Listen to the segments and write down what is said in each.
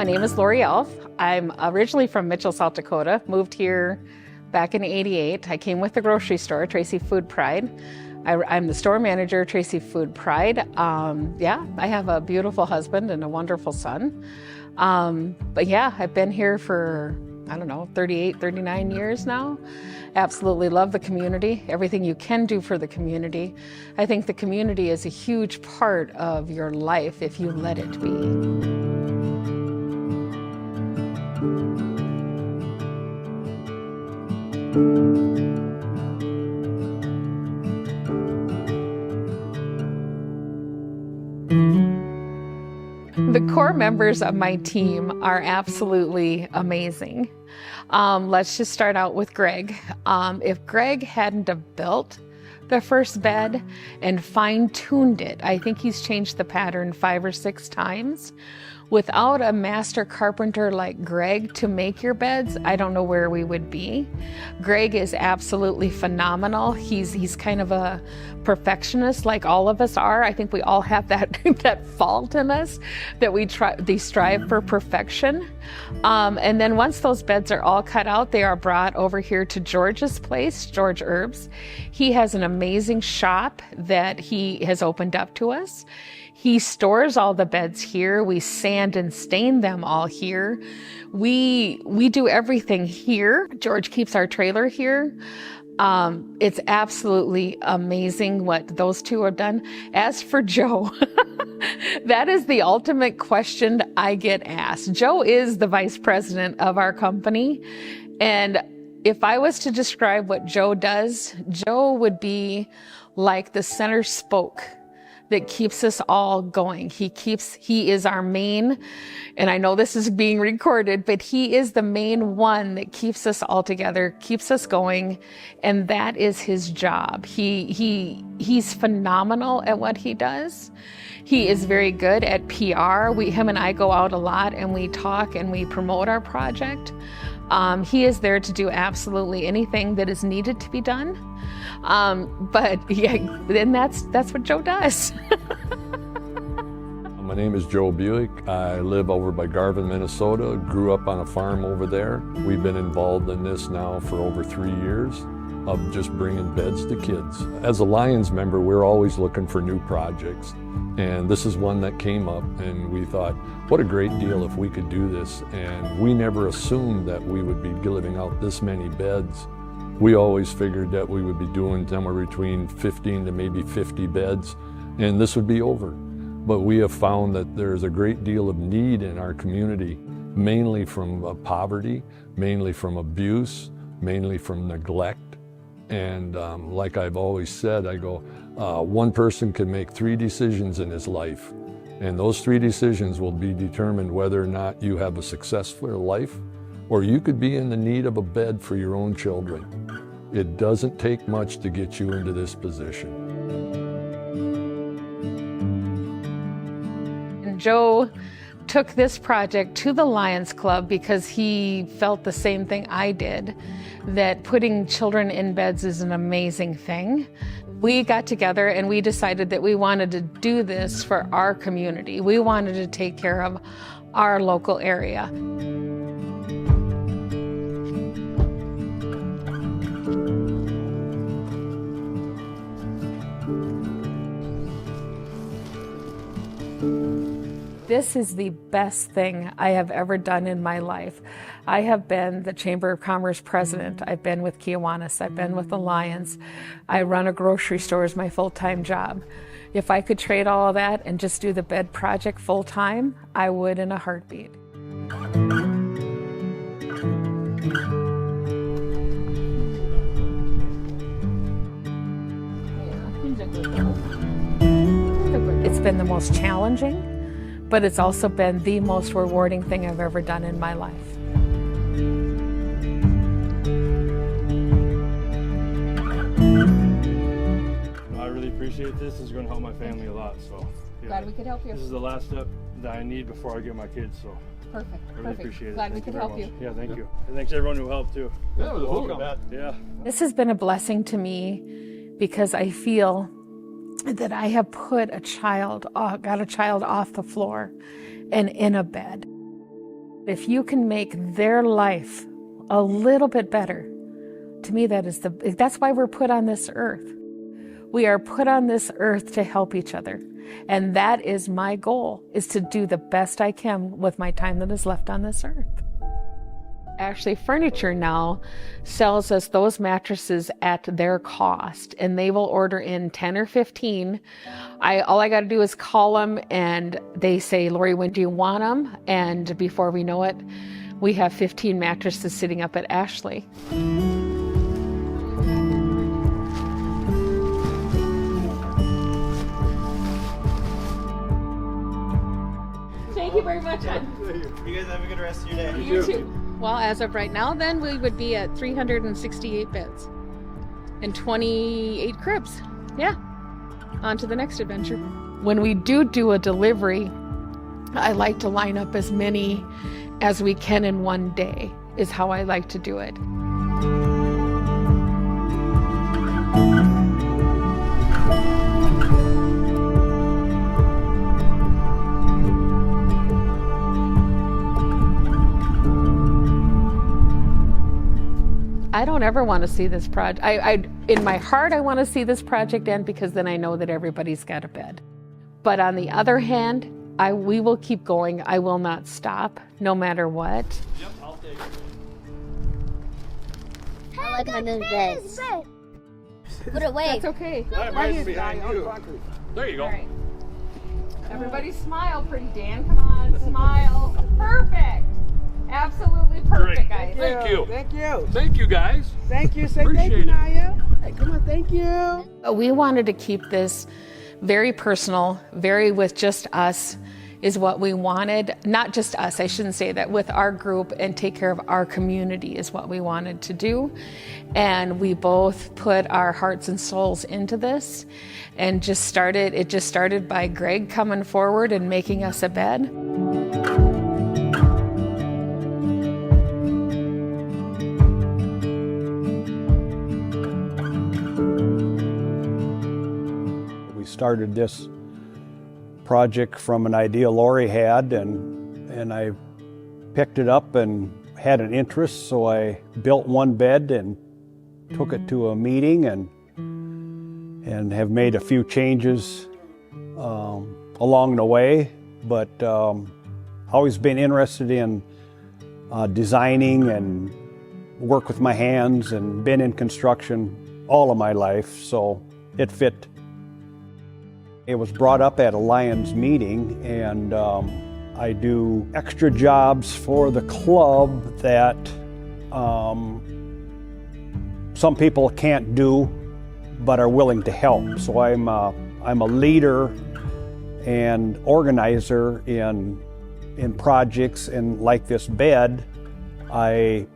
name is Lori Elf. I'm originally from Mitchell, South Dakota, moved here back in '88. I came with the grocery store, Tracy Food Pride. I'm the store manager, Tracy Food Pride. I have a beautiful husband and a wonderful son. I've been here for, 38, 39 years now. Absolutely love the community, everything you can do for the community. I think the community is a huge part of your life if you let it be. The core members of my team are absolutely amazing. Let's just start out with Greg. If Greg hadn't have built the first bed and fine-tuned it, I think he's changed the pattern 5 or 6 times. Without a master carpenter like Greg to make your beds, I don't know where we would be. Greg is absolutely phenomenal. He's kind of a perfectionist like all of us are. I think we all have that fault in us that we strive for perfection. And then once those beds are all cut out, they are brought over here to George's place, George Herbs. He has an amazing shop that he has opened up to us. He stores all the beds here. We sand and stain them all here. We do everything here. George keeps our trailer here. It's absolutely amazing what those two have done. As for Joe, that is the ultimate question I get asked. Joe is the vice president of our company. And if I was to describe what Joe does, Joe would be like the center spoke that keeps us all going. He is our main, and I know this is being recorded, but he is the main one that keeps us all together, keeps us going, and that is his job. He's phenomenal at what he does. He is very good at PR. Him and I go out a lot and we talk and we promote our project. He is there to do absolutely anything that is needed to be done. Then that's what Joe does. My name is Joe Buick. I live over by Garvin, Minnesota. Grew up on a farm over there. We've been involved in this now for over 3 years of just bringing beds to kids. As a Lions member, we're always looking for new projects. And this is one that came up and we thought, what a great deal if we could do this. And we never assumed that we would be giving out this many beds. We always figured that we would be doing somewhere between 15 to maybe 50 beds, and this would be over. But we have found that there's a great deal of need in our community, mainly from poverty, mainly from abuse, mainly from neglect. And like I've always said, I go, one person can make 3 decisions in his life, and those 3 decisions will be determined whether or not you have a successful life, or you could be in the need of a bed for your own children. It doesn't take much to get you into this position. And Joe took this project to the Lions Club because he felt the same thing I did, that putting children in beds is an amazing thing. We got together and we decided that we wanted to do this for our community. We wanted to take care of our local area. This is the best thing I have ever done in my life. I have been the Chamber of Commerce president. I've been with Kiwanis. I've been with the Lions. I run a grocery store as my full-time job. If I could trade all of that and just do the bed project full-time, I would in a heartbeat. It's been the most challenging, but it's also been the most rewarding thing I've ever done in my life. I really appreciate this. This is going to help my family a lot. So Glad we could help you. This is the last step that I need before I get my kids. So Perfect. I really appreciate it. Glad we could help you. Yeah, thank you. And thanks to everyone who helped too. Yeah, it was welcome. Yeah. This has been a blessing to me because I feel that I have put got a child off the floor and in a bed. If you can make their life a little bit better, to me that's why we're put on this earth. We are put on this earth to help each other. And that is my goal, is to do the best I can with my time that is left on this earth. Ashley Furniture now sells us those mattresses at their cost, and they will order in 10 or 15. All I got to do is call them, and they say, Lori, when do you want them? And before we know it, we have 15 mattresses sitting up at Ashley. Thank you very much. You guys have a good rest of your day. You too. Well, as of right now, then, we would be at 368 beds and 28 cribs. Yeah. On to the next adventure. When we do a delivery, I like to line up as many as we can in one day, is how I like to do it. I don't ever want to see this project. In my heart, I want to see this project end, because then I know that everybody's got a bed. But on the other hand, we will keep going. I will not stop, no matter what. Yep, I'll take it. I like my new bed. Put it away. That's okay. Mine's behind you. There you go. All right. Everybody smile, pretty Dan. Come on, smile. Perfect. Absolutely perfect, guys. Thank you. Thank you. Thank you, guys. Thank you. Say Appreciate thank you, it. Naya. Hey, come on, thank you. We wanted to keep this very personal, very with just us is what we wanted. Not just us, I shouldn't say that, with our group, and take care of our community is what we wanted to do. And we both put our hearts and souls into this, and it just started by Greg coming forward and making us a bed. We started this project from an idea Lori had, and I picked it up and had an interest, so I built one bed and took it to a meeting and have made a few changes along the way, but always been interested in designing and work with my hands, and been in construction all of my life, so it fit. It was brought up at a Lions meeting, and I do extra jobs for the club that some people can't do but are willing to help. So I'm a leader and organizer in projects, and like this bed, I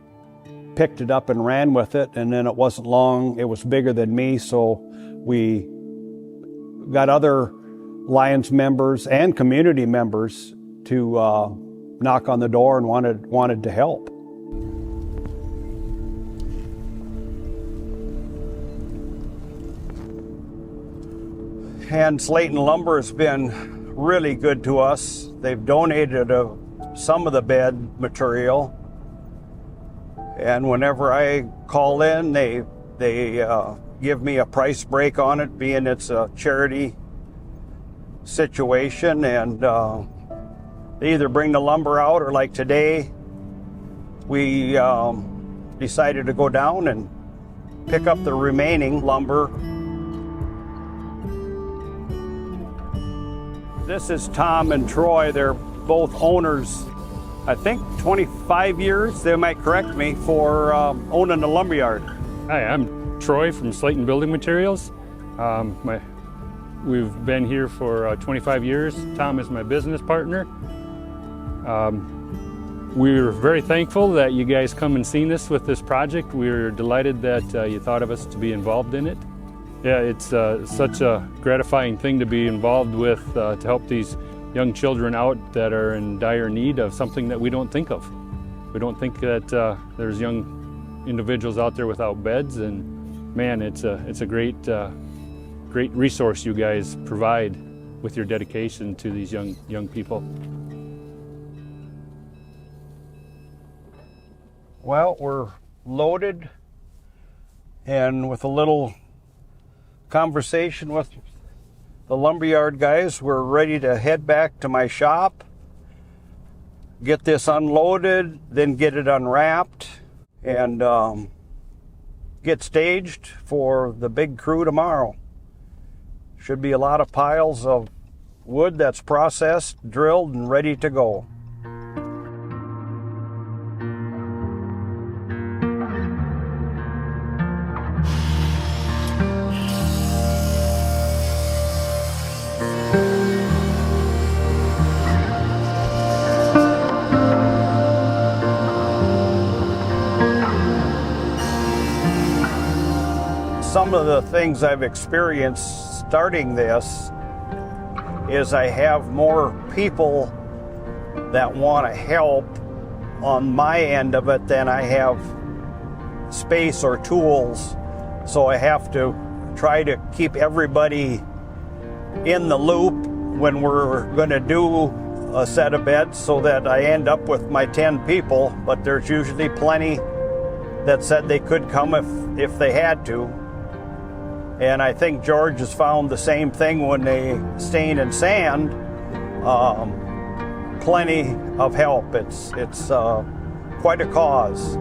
picked it up and ran with it, and then it wasn't long, it was bigger than me, so we got other Lions members and community members to knock on the door and wanted to help. And Slayton Lumber has been really good to us. They've donated some of the bed material, and whenever I call in, they give me a price break on it, being it's a charity situation, and they either bring the lumber out, or like today, we decided to go down and pick up the remaining lumber. This is Tom and Troy. They're both owners, I think 25 years, they might correct me, for owning the lumberyard. Hi, I'm Troy from Slayton Building Materials. We've been here for 25 years. Tom is my business partner. We're very thankful that you guys come and seen us with this project. We're delighted that you thought of us to be involved in it. Yeah, it's such a gratifying thing to be involved with, to help these young children out that are in dire need of something that we don't think of. We don't think that there's young individuals out there without beds, and man, it's a great resource you guys provide with your dedication to these young people. Well, we're loaded, and with a little conversation with the lumberyard guys, we're ready to head back to my shop, get this unloaded, then get it unwrapped, and get staged for the big crew tomorrow. Should be a lot of piles of wood that's processed, drilled, and ready to go. Some of the things I've experienced starting this is I have more people that want to help on my end of it than I have space or tools. So I have to try to keep everybody in the loop when we're going to do a set of beds so that I end up with my 10 people, but there's usually plenty that said they could come if they had to. And I think George has found the same thing when they stain and sand. Plenty of help. It's quite a cause.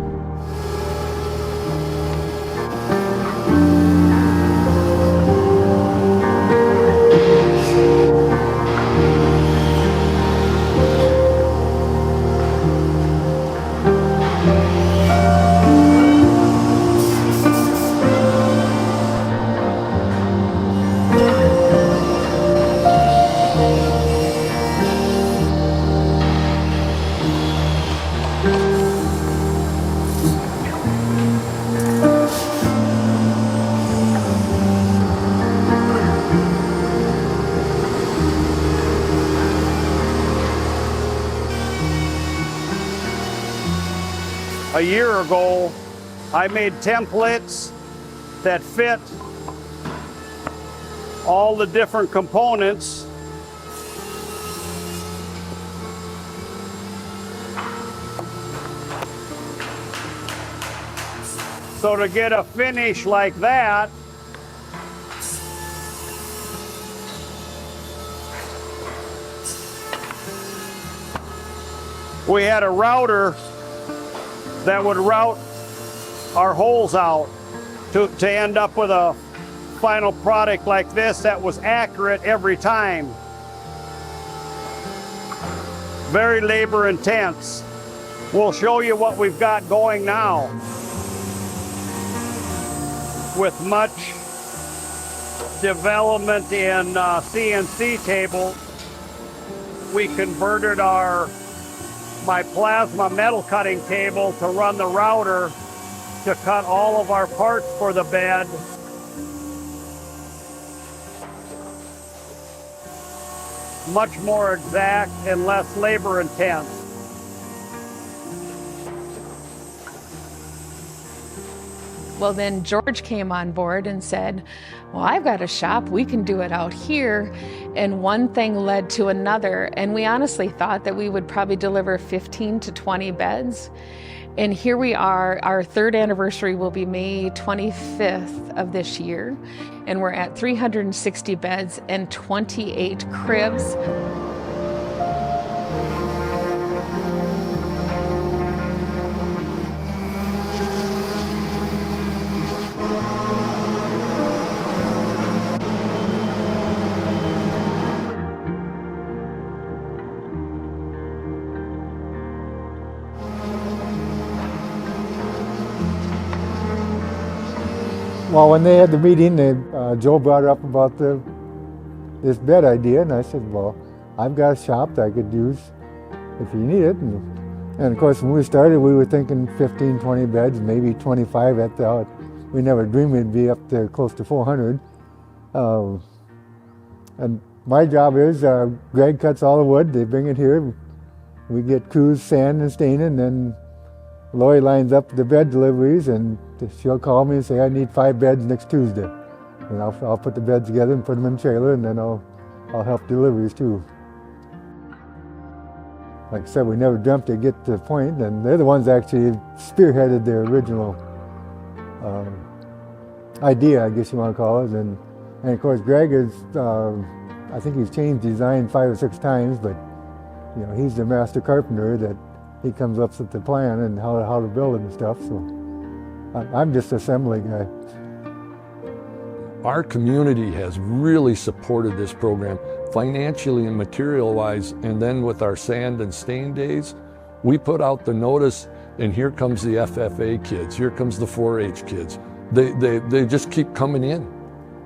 A year ago, I made templates that fit all the different components. So to get a finish like that, we had a router that would route our holes out to end up with a final product like this that was accurate every time. Very labor intense. We'll show you what we've got going now. With much development in CNC table, we converted my plasma metal cutting table to run the router to cut all of our parts for the bed. Much more exact and less labor intense. Well, then George came on board and said, well, I've got a shop, we can do it out here. And one thing led to another. And we honestly thought that we would probably deliver 15 to 20 beds. And here we are, our third anniversary will be May 25th of this year. And we're at 360 beds and 28 cribs. Well, when they had the meeting, Joe brought up about this bed idea, and I said, well, I've got a shop that I could use if you need it. And of course, when we started, we were thinking 15, 20 beds, maybe 25 at the, we never dreamed it'd be up to close to 400. And my job is, Greg cuts all the wood, they bring it here, we get crews sand and staining, and then Lori lines up the bed deliveries, and she'll call me and say, I need 5 beds next Tuesday. And I'll put the beds together and put them in the trailer, and then I'll help deliveries too. like I said, we never dreamt they'd get to the point, and they're the ones that actually spearheaded their original idea, I guess you want to call it. And of course, Greg is, I think he's changed design 5 or 6 times, but you know, he's the master carpenter that he comes up with the plan and how to build it and stuff. So I'm just an assembly guy. Our community has really supported this program financially and material-wise, and then with our sand and stain days, we put out the notice, and here comes the FFA kids, here comes the 4-H kids. They just keep coming in,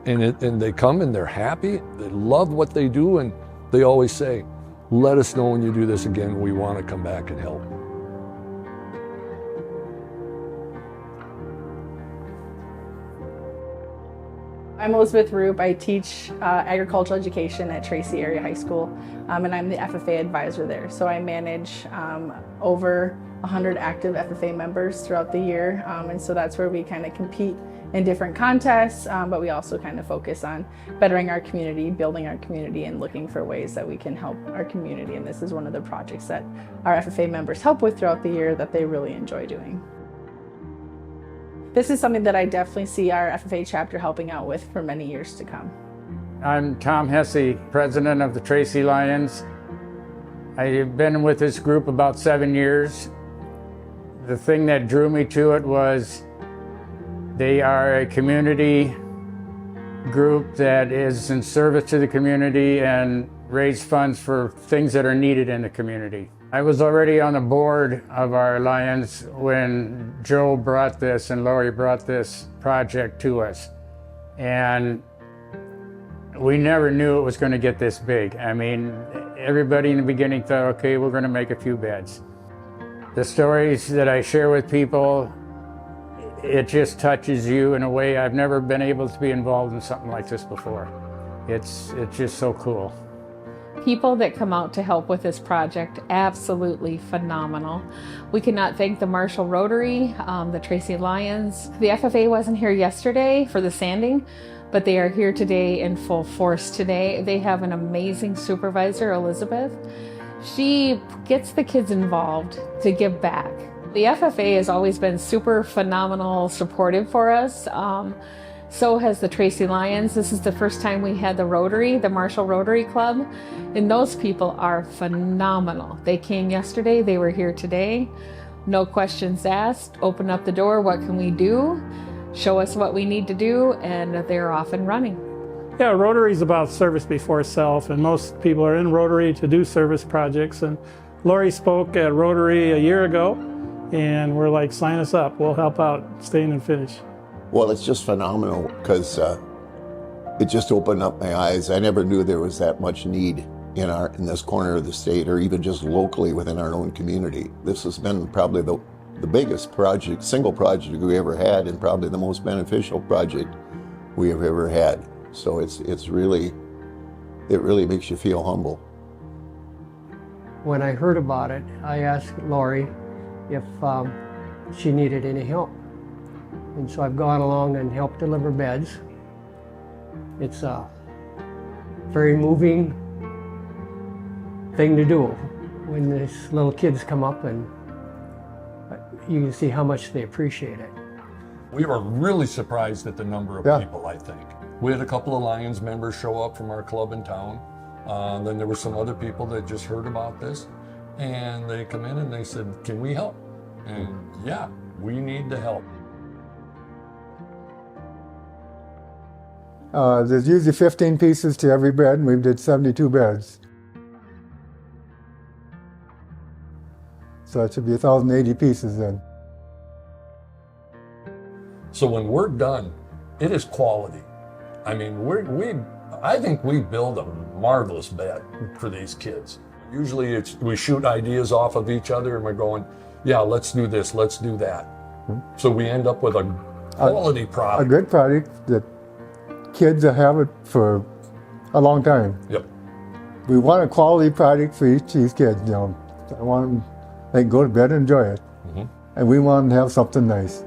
and they come and they're happy, they love what they do, and they always say, let us know when you do this again, we want to come back and help. I'm Elizabeth Roop. I teach agricultural education at Tracy Area High School, and I'm the FFA advisor there. So I manage over 100 active FFA members throughout the year, and so that's where we kind of compete in different contests, but we also kind of focus on bettering our community, building our community, and looking for ways that we can help our community. And this is one of the projects that our FFA members help with throughout the year that they really enjoy doing. This is something that I definitely see our FFA chapter helping out with for many years to come. I'm Tom Hesse, president of the Tracy Lions. I've been with this group about 7 years. The thing that drew me to it was they are a community group that is in service to the community and raise funds for things that are needed in the community. I was already on the board of our Lions when Joe brought this and Lori brought this project to us. And we never knew it was going to get this big. I mean, everybody in the beginning thought, okay, we're going to make a few beds. The stories that I share with people, it just touches you in a way I've never been able to be involved in something like this before. It's just so cool. People that come out to help with this project, absolutely phenomenal. We cannot thank the Marshall Rotary, the Tracy Lions. The FFA wasn't here yesterday for the sanding, but they are here today in full force today. They have an amazing supervisor, Elizabeth. She gets the kids involved to give back. The FFA has always been super phenomenal, supportive for us. So has the Tracy Lions. This is the first time we had the Rotary, the Marshall Rotary Club, and those people are phenomenal. They came yesterday, they were here today. No questions asked, open up the door, what can we do? Show us what we need to do, and they're off and running. Yeah, Rotary is about service before self, and most people are in Rotary to do service projects. And Lori spoke at Rotary a year ago, and we're like, sign us up, we'll help out, stain and finish. Well, it's just phenomenal because it just opened up my eyes. I never knew there was that much need in this corner of the state, or even just locally within our own community. This has been probably the biggest project, single project we ever had, and probably the most beneficial project we have ever had. So it really makes you feel humble. When I heard about it, I asked Lori if she needed any help. And so I've gone along and helped deliver beds. It's a very moving thing to do when these little kids come up, and you can see how much they appreciate it. We were really surprised at the number of people, I think. We had a couple of Lions members show up from our club in town. Then there were some other people that just heard about this, and they come in and they said, can we help? And yeah, we need to help. There's usually 15 pieces to every bed, and we did 72 beds. So it should be 1,080 pieces then. So when we're done, it is quality. I mean, I think we build a marvelous bed for these kids. Usually we shoot ideas off of each other and we're going, yeah, let's do this, let's do that. So we end up with a quality product. A good product that kids will have it for a long time. Yep. We want a quality product for each of these kids. You know, I want them, they can go to bed and enjoy it. And we want them to have something nice.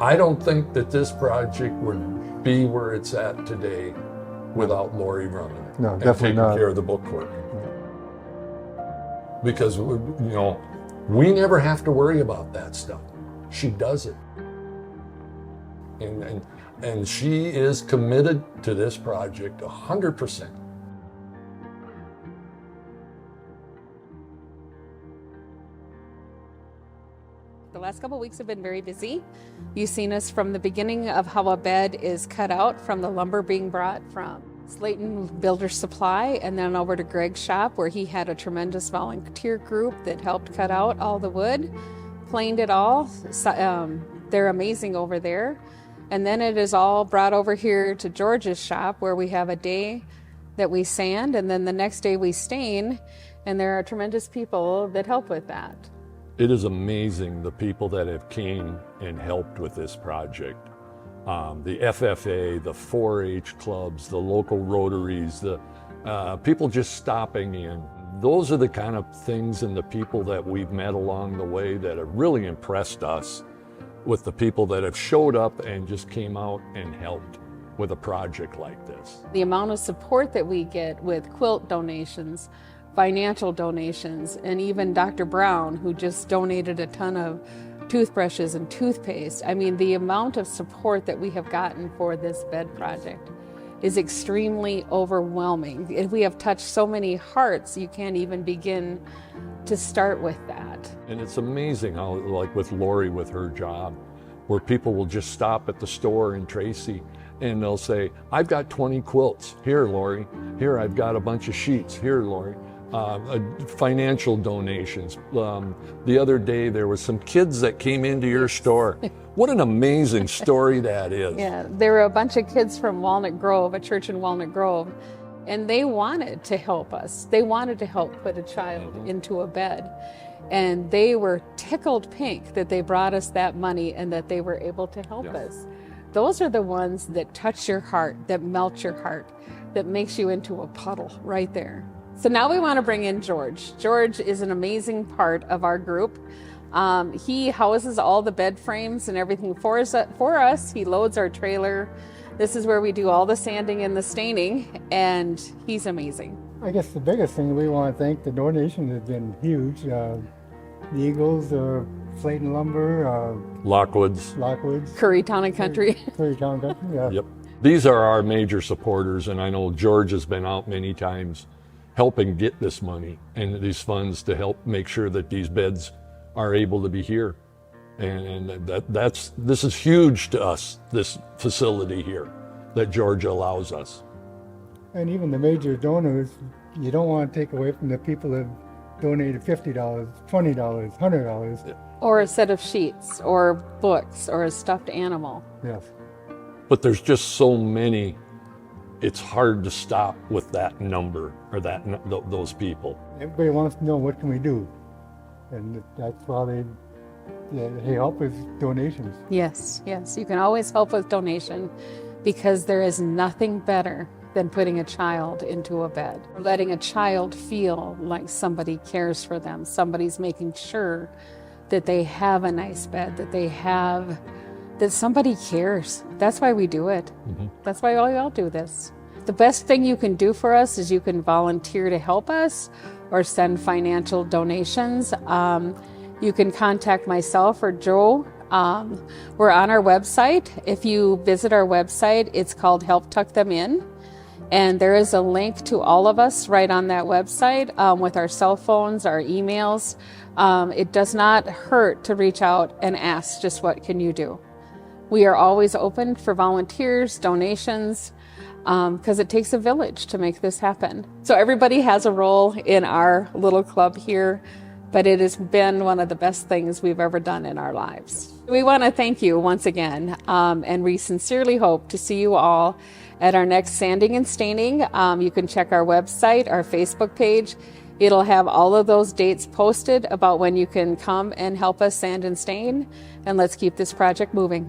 I don't think that this project would be where it's at today without Lori running it. No, and definitely taking not. care of the bookwork. Because, we never have to worry about that stuff. She does it. And she is committed to this project 100%. The last couple of weeks have been very busy. You've seen us from the beginning of how a bed is cut out from the lumber being brought from Slayton Builder Supply and then over to Greg's shop where he had a tremendous volunteer group that helped cut out all the wood, planed it all. They're amazing over there. And then it is all brought over here to George's shop where we have a day that we sand and then the next day we stain, and there are tremendous people that help with that. It is amazing the people that have came and helped with this project. The FFA, the 4-H clubs, the local rotaries, the people just stopping in. Those are the kind of things and the people that we've met along the way that have really impressed us with the people that have showed up and just came out and helped with a project like this. The amount of support that we get with quilt donations, financial donations, and even Dr. Brown, who just donated a ton of toothbrushes and toothpaste. I mean, the amount of support that we have gotten for this bed project is extremely overwhelming. And we have touched so many hearts, you can't even begin to start with that. And it's amazing how, like with Lori with her job, where people will just stop at the store in Tracy and they'll say, I've got 20 quilts. Here, Lori. Here, I've got a bunch of sheets. Here, Lori. Financial donations. The other day there was some kids that came into your store. What an amazing story that is. Yeah, there were a bunch of kids from Walnut Grove, a church in Walnut Grove, and they wanted to help us. They wanted to help put a child into a bed. And they were tickled pink that they brought us that money and that they were able to help us. Those are the ones that touch your heart, that melt your heart, that makes you into a puddle right there. So now we want to bring in George. George is an amazing part of our group. He houses all the bed frames and everything for us. He loads our trailer. This is where we do all the sanding and the staining, and he's amazing. I guess the biggest thing we want to thank, the donations have been huge. The Eagles, Slayton Lumber, Lockwoods, Curry Town and Country. Curry Town and Country, yeah. Yep. These are our major supporters, and I know George has been out many times helping get this money and these funds to help make sure that these beds are able to be here. And this is huge to us, this facility here that Georgia allows us. And even the major donors, you don't want to take away from the people that donated $50, $20, $100. Or a set of sheets, or books, or a stuffed animal. Yes. But there's just so many, it's hard to stop with that number or those people. Everybody wants to know, what can we do? And that's why they help with donations. Yes, yes. You can always help with donation because there is nothing better than putting a child into a bed. Letting a child feel like somebody cares for them. Somebody's making sure that they have a nice bed, that somebody cares. That's why we do it. That's why we all do this. The best thing you can do for us is you can volunteer to help us or send financial donations. You can contact myself or Joe. We're on our website. If you visit our website, it's called Help Tuck Them In. And there is a link to all of us right on that website with our cell phones, our emails. It does not hurt to reach out and ask just what can you do. We are always open for volunteers, donations, because it takes a village to make this happen. So everybody has a role in our little club here, but it has been one of the best things we've ever done in our lives. We want to thank you once again, and we sincerely hope to see you all at our next sanding and staining. You can check our website, our Facebook page. It'll have all of those dates posted about when you can come and help us sand and stain, and let's keep this project moving.